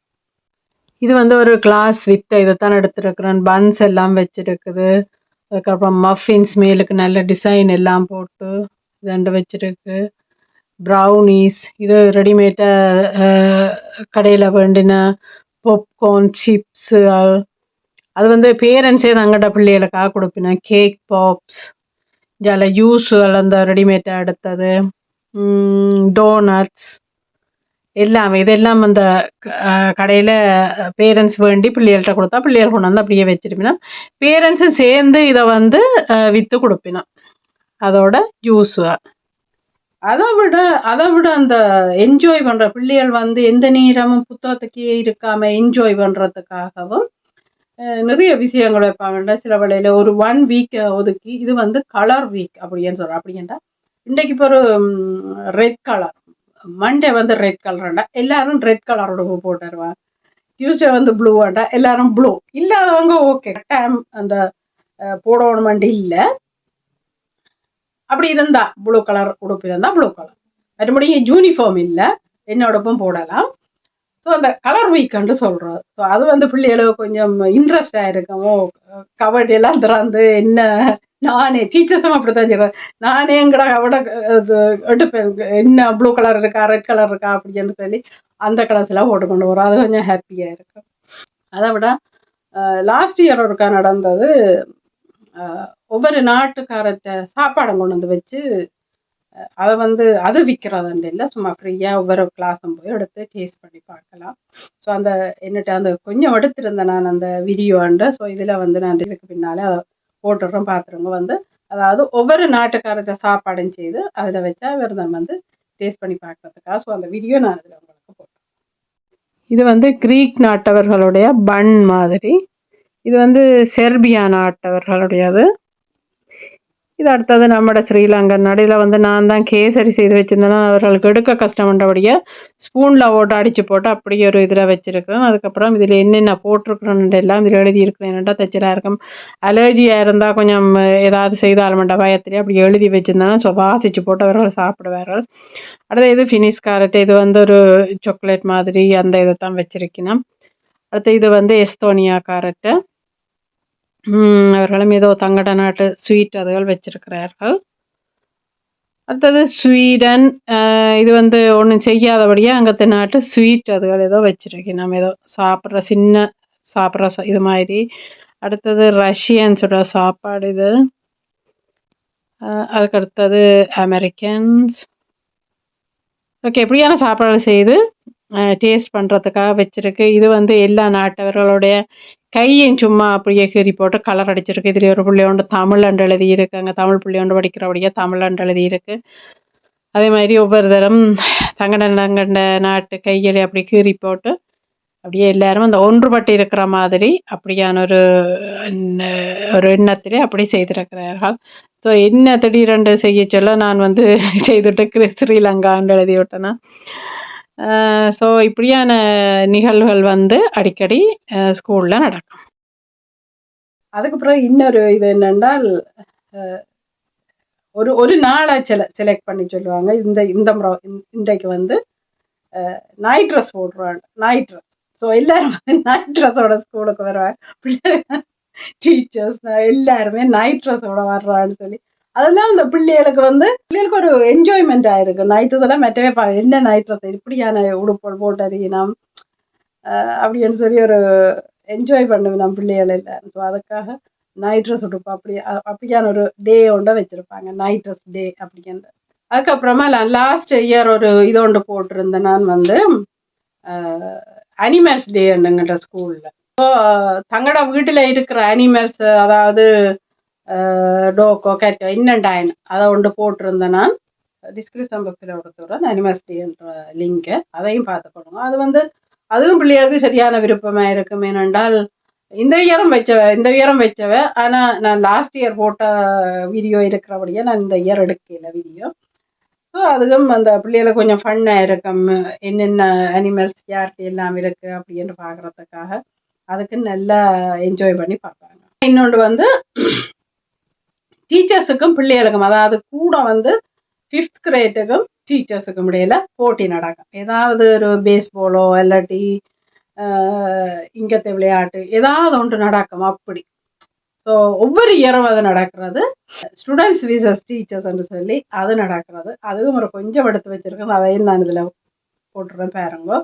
இது வந்து ஒரு கிளாஸ் வித்தை இதைத்தான் எடுத்துருக்குறேன். பன்ஸ் எல்லாம் வச்சுருக்குது, அதுக்கப்புறம் மஃபின்ஸ் மேலுக்கு நல்ல டிசைன் எல்லாம் போட்டு இதண்டு வச்சுருக்கு. ப்ரௌனிஸ், இது ரெடிமேடாக கடையில் வேண்டின பாப்கார்ன், சிப்ஸு, அது வந்து பேரண்ட்ஸே தங்கட பிள்ளைகளுக்காக கொடுப்பினேன். கேக் பாப்ஸ், ஜால ஜூஸுகள் அந்த ரெடிமேடாக எடுத்தது, டோனட்ஸ் எல்லாமே. இதெல்லாம் அந்த கடையில் பேரண்ட்ஸ் வேண்டி பிள்ளைகள்கிட்ட கொடுத்தா பிள்ளைகள் கொண்டு வந்து அப்படியே வச்சுருப்பினா பேரண்ட்ஸும் சேர்ந்து இதை வந்து விற்று கொடுப்பினா அதோட ஜூஸு. அதை விட அந்த என்ஜாய் பண்ற பிள்ளைகள் வந்து எந்த நேரமும் புத்தகத்துக்கே இருக்காம என்ஜாய் பண்றதுக்காகவும் நிறைய விஷயங்கள் வைப்பாங்க. சில வேளையில ஒரு 1 வீக் ஒதுக்கி இது வந்து கலர் வீக் அப்படின்னு சொல்றோம். அப்படின்னா இன்றைக்கு இப்போ ஒரு ரெட் கலர், மண்டே வந்து ரெட் கலர்ண்டா எல்லாரும் ரெட் கலரோட போட்டு வருவாங்க. டியூஸ்டே வந்து ப்ளூவாண்டா எல்லாரும் ப்ளூ, இல்லாதவங்க ஓகே டைம் அந்த போடணுமெண்டு இல்லை. அப்படி இருந்தா ப்ளூ கலர் உடுப்பு இருந்தா ப்ளூ கலர், மறுபடி யூனிஃபார்ம் இல்லை என்னோடப்பும் போடலாம். ஸோ அந்த கலர் வீக்குன்னு சொல்கிறோம். ஸோ அது வந்து பிள்ளைகளுக்கு கொஞ்சம் இன்ட்ரெஸ்டாக இருக்கும். கபடி எல்லாம் திறந்து என்ன நானே டீச்சர்ஸும் அப்படித்தான் சொல்கிறேன். நானே எங்கட கபட எடுப்பேன், என்ன ப்ளூ கலர் இருக்கா ரெட் கலர் இருக்கா அப்படின்னு சொல்லி அந்த கலர்ஸ்லாம் போட்டு கொண்டு வரோம். அது கொஞ்சம் ஹாப்பியாக இருக்கும். அதை விட லாஸ்ட் இயர் ஒருக்கா நடந்தது, ஒவ்வொரு நாட்டுக்காரர்கிட்ட சாப்பாடை கொண்டு வந்து வச்சு அதை வந்து அது விற்கிறதுண்டு இல்லை, சும்மா ஃப்ரீயாக ஒவ்வொரு கிளாஸும் போய் எடுத்து டேஸ்ட் பண்ணி பார்க்கலாம். ஸோ அந்த என்னட்ட அந்த கொஞ்சம் எடுத்திருந்தேன் நான் அந்த வீடியோண்டு. ஸோ இதில் வந்து நான் இதுக்கு பின்னாலே அதை போட்டுடுறோம், பார்த்துருங்க. வந்து அதாவது ஒவ்வொரு நாட்டுக்காரர்கிட்ட சாப்பாடும் செய்து அதில் வச்சா விரதம் வந்து டேஸ்ட் பண்ணி பார்க்கறதுக்காக. ஸோ அந்த வீடியோ நான் அதில் உங்களுக்கு போட்டேன். இது வந்து கிரீக் நாட்டவர்களுடைய பன் மாதிரி, இது வந்து செர்பியா நாட்டவர்களுடையது. இது அடுத்தது நம்மட ஸ்ரீலங்கன் நடையில் வந்து நான் தான் கேசரி செய்து வச்சுருந்தேன்னா அவர்களுக்கு எடுக்க கஷ்டப்பட்டபடியே ஸ்பூனில் ஓட்டு அடித்து போட்டு அப்படியே ஒரு இதில் வச்சுருக்கேன். அதுக்கப்புறம் இதில் என்னென்ன போட்டிருக்கிறேன்னு எல்லாம் இதில் எழுதியிருக்கிறேன். என்னென்னா தச்சராக இருக்கும், அலர்ஜியாக இருந்தால் கொஞ்சம் ஏதாவது செய்தாலும்ன்ற பயத்திலே அப்படி எழுதி வச்சுருந்தேன்னா ஸோ வாசித்து போட்டு அவர்கள் சாப்பிடுவார்கள். அடுத்து இது ஃபினிஷ் கேரட், இது வந்து ஒரு சாக்லேட் மாதிரி அந்த இதை தான் வச்சுருக்கணும். அடுத்து இது வந்து எஸ்தோனியா கேரட்டு, அவர்களும் ஏதோ தங்கட நாட்டு ஸ்வீட் அதுகள் வச்சிருக்கிறார்கள். அடுத்தது ஸ்வீடன், இது வந்து ஒன்றும் செய்யாதபடியே அங்கத்து நாட்டு ஸ்வீட் அதுகள் ஏதோ வச்சிருக்கேன், நம்ம ஏதோ சாப்பிட்ற சின்ன சாப்பிட்ற இது மாதிரி. அடுத்தது ரஷ்யன்ஸோட சாப்பாடு இது. அதுக்கு அடுத்தது அமெரிக்கன்ஸ். ஓகே, எப்படியான சாப்பாடு செய்து டேஸ்ட் பண்ணுறதுக்காக வச்சுருக்கு. இது வந்து எல்லா நாட்டவர்களுடைய கையும் சும்மா அப்படியே கீறி போட்டு கலர் அடிச்சிருக்கு. இதில் ஒரு பிள்ளையோண்டு தமிழண்டு எழுதி இருக்கு, அங்கே தமிழ் பிள்ளையோண்டு படிக்கிறபடியே தமிழண்டு எழுதி இருக்கு. அதே மாதிரி ஒவ்வொரு தரம் தங்கண்ட நாட்டு கைகளை அப்படி கீறி போட்டு அப்படியே எல்லாரும் அந்த ஒன்றுபட்டு இருக்கிற மாதிரி அப்படியான ஒரு எண்ணத்திலே அப்படி செய்திருக்கிறார்கள். ஸோ என்ன திடீரென்று செய்ய சொல்ல நான் வந்து செய்துட்டு ஸ்ரீலங்கான்னு எழுதி விட்டேன்னா. ஸோ இப்படியான நிகழ்வுகள் வந்து அடிக்கடி ஸ்கூலில் நடக்கும். அதுக்கப்புறம் இன்னொரு இது என்னென்றால், ஒரு நாளை செலக்ட் பண்ணி சொல்லுவாங்க. இந்த முறை இன்றைக்கு வந்து நைட் ட்ரெஸ் போடுறாங்க, நைட் ட்ரெஸ். ஸோ எல்லாரும் வந்து நைட் ட்ரெஸ்ஸோட ஸ்கூலுக்கு வருவாங்க. டீச்சர்ஸ் எல்லாருமே நைட் ட்ரெஸ்ஸோட வர்றான்னு சொல்லி அதெல்லாம் அந்த பிள்ளைகளுக்கு ஒரு என்ஜாய்மெண்ட் ஆயிருக்கு. நைட்டு இதெல்லாம் மெட்டவே என்ன நைட் ட்ரெஸ் இப்படியான உடுப்போல் போட்டறியினம் அப்படின்னு சொல்லி ஒரு என்ஜாய் பண்ணுவேன் நம்ம பிள்ளைகள் எல்லாரும். ஸோ அதுக்காக நைட் ட்ரெஸ் உடுப்பு அப்படியான ஒரு டே ஒன்றை வச்சுருப்பாங்க, நைட் ட்ரெஸ் டே அப்படிங்கிற. அதுக்கப்புறமா லாஸ்ட் இயர் ஒரு இது ஒன்று போட்டிருந்தேன் நான் வந்து அனிமல்ஸ் டே என்னங்கிற ஸ்கூலில். ஸோ தங்களோட வீட்டில் இருக்கிற அனிமல்ஸ், அதாவது டோக்கோ கேட்டோ இன்னண்டாயின் அதை ஒன்று போட்டிருந்தேன் நான். டிஸ்கிரிப்ஷன் பாக்ஸில் கொடுத்துட்றேன் அனிமல்ஸ் டேன்ற லிங்கை, அதையும் பார்த்துக்கணுங்க. அது வந்து அதுவும் பிள்ளைகளுக்கு சரியான விருப்பமாக இருக்கும். ஏனென்றால் இந்த இயரம் வச்சவ ஆனால் நான் லாஸ்ட் இயர் போட்ட வீடியோ இருக்கிறபடியே நான் இந்த இயர் எடுக்கல வீடியோ. ஸோ அதுவும் அந்த பிள்ளைகளுக்கு கொஞ்சம் ஃபன்னாக இருக்கும், என்னென்ன அனிமல்ஸ் யார்கிட்ட எல்லாம் இருக்குது அப்படின்னு பார்க்குறதுக்காக. அதுக்கு நல்லா என்ஜாய் பண்ணி பார்ப்பாங்க. இன்னொன்று வந்து டீச்சர்ஸுக்கும் பிள்ளைகளுக்கும், அதாவது கூட வந்து 5th கிரேடுக்கும் டீச்சர்ஸுக்கும் இடையில போட்டி நடக்கும். ஏதாவது ஒரு பேஸ்பாலோ இல்லாட்டி இங்கத்தை விளையாட்டு ஏதாவது ஒன்று நடக்கும் அப்படி. ஸோ ஒவ்வொரு இயரும் அது நடக்கிறது. ஸ்டூடெண்ட்ஸ் விசஸ் டீச்சர்ஸ்ன்னு சொல்லி அது நடக்கிறது. அதுவும் ஒரு கொஞ்சம் எடுத்து வச்சிருக்கேன், அதையும் நான் இதில் போட்டுறேன் பாருங்க.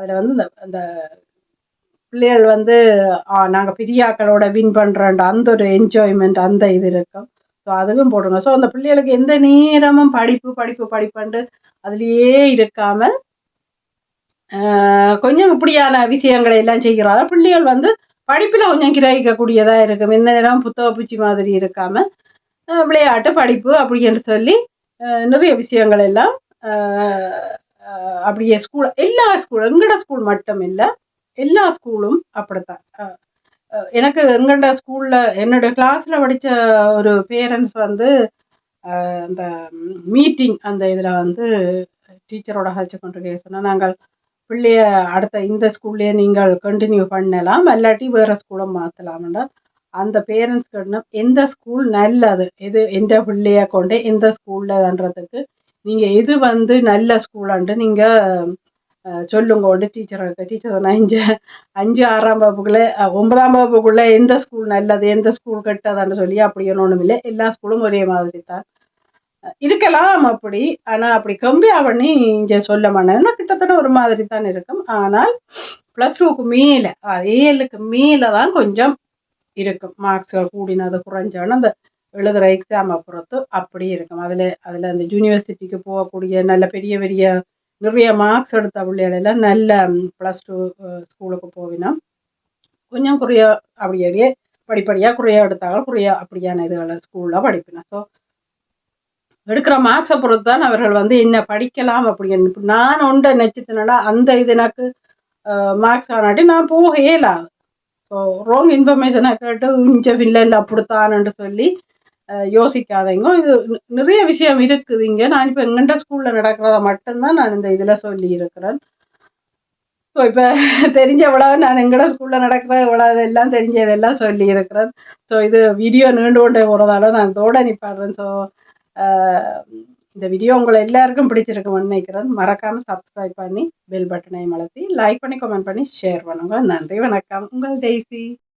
அதில் வந்து இந்த இந்த பிள்ளைகள் வந்து நாங்கள் பெரியாக்களோட வின் பண்ணுறோன்ற அந்த ஒரு என்ஜாய்மெண்ட் அந்த இது இருக்கும். ஸோ அதுவும் போடுங்க. ஸோ அந்த பிள்ளைகளுக்கு எந்த நேரமும் படிப்பு படிப்பு படிப்புண்டு அதுலேயே இருக்காம கொஞ்சம் இப்படியான விஷயங்களை எல்லாம் செய்கிறாங்க. பிள்ளைகள் வந்து படிப்பில் கொஞ்சம் கிரகிக்கக்கூடியதாக இருக்கும். எந்த நேரம் புத்தக பூச்சி மாதிரி இருக்காம விளையாட்டு படிப்பு அப்படின்னு சொல்லி நிறைய விஷயங்கள் எல்லாம் அப்படியே ஸ்கூல் எல்லா ஸ்கூல் எங்கட ஸ்கூல் மட்டும் இல்லை, எல்லா ஸ்கூலும் அப்படித்தான். எனக்கு எங்கட ஸ்கூல்ல என்னோட கிளாஸ்ல படித்த ஒரு பேரண்ட்ஸ் வந்து அந்த மீட்டிங் அந்த இதில் வந்து டீச்சரோட ஹச்சு கொண்டு சொன்னால், நாங்கள் பிள்ளைய அடுத்த இந்த ஸ்கூல்லையே நீங்கள் கண்டினியூ பண்ணலாம், இல்லாட்டி வேறு ஸ்கூலை மாற்றலாம்னா அந்த பேரண்ட்ஸ் கிட்ட எந்த ஸ்கூல் நல்லது, எது எந்த பிள்ளைய கொண்டு எந்த ஸ்கூல்லன்றதுக்கு நீங்கள் எது வந்து நல்ல ஸ்கூலான்ட்டு நீங்கள் சொல்லுங்க. டீச்சர் நான் 5, 6ஆம் வகுப்புக்குள்ளே 9ஆம் வகுப்புக்குள்ளே எந்த ஸ்கூல் நல்லது எந்த ஸ்கூல் கெட்டதான்னு சொல்லி அப்படி ஒன்றும் இல்லை. எல்லா ஸ்கூலும் ஒரே மாதிரி தான் இருக்கலாம் அப்படி. ஆனால் அப்படி கம்பேர் பண்ணி இங்கே சொல்ல மாட்டேன். கிட்டத்தட்ட ஒரு மாதிரி தான் இருக்கும். ஆனால் +2க்கு மேலே ஏழுக்கு மேலே தான் கொஞ்சம் இருக்கும். மார்க்ஸ்கள் கூடினது குறைஞ்சாலும் அந்த எழுதுகிற எக்ஸாமை பொறுத்து அப்படி இருக்கும். அதில் அந்த யூனிவர்சிட்டிக்கு போகக்கூடிய நல்ல பெரிய பெரிய நிறைய மார்க்ஸ் எடுத்த பிள்ளைகளெல்லாம் நல்ல +2 ஸ்கூலுக்கு போவினா கொஞ்சம் குறைய அப்படியே படிப்படியாக குறைய எடுத்தாலும் குறைய அப்படியான இதுகளை ஸ்கூலில் படிப்பினேன். ஸோ எடுக்கிற மார்க்ஸை பொறுத்து தான் அவர்கள் வந்து என்ன படிக்கலாம் அப்படின்னு. நான் ஒன்றை நினச்சிட்டேன்னா அந்த இது எனக்கு மார்க்ஸ் ஆனாட்டி நான் போக இயலாது. ஸோ ராங் இன்ஃபர்மேஷனை கேட்டு இல்லை அப்படித்தான்னு சொல்லி யோசிக்காதீங்க. இது நிறைய விஷயம் இருக்குது இங்கே. நான் இப்போ எங்கள்கிட்ட ஸ்கூலில் நடக்கிறத மட்டும்தான் நான் இந்த இதில் சொல்லி இருக்கிறேன். ஸோ இப்போ தெரிஞ்ச இவ்வளவு நான் எங்கட ஸ்கூலில் நடக்கிற இவ்வளவு எல்லாம் தெரிஞ்சதெல்லாம் சொல்லி இருக்கிறேன். ஸோ இது வீடியோ நீண்டு கொண்டே போகிறதால நான் இதோட நிப்பாடுறேன். ஸோ இந்த வீடியோ உங்களை எல்லாருக்கும் பிடிச்சிருக்குன்னு நினைக்கிறேன். மறக்காமல் சப்ஸ்கிரைப் பண்ணி பெல் பட்டனை அழுத்தி லைக் பண்ணி கமெண்ட் பண்ணி ஷேர் பண்ணுங்க. நன்றி, வணக்கம். உங்கள் டெய்ஸி.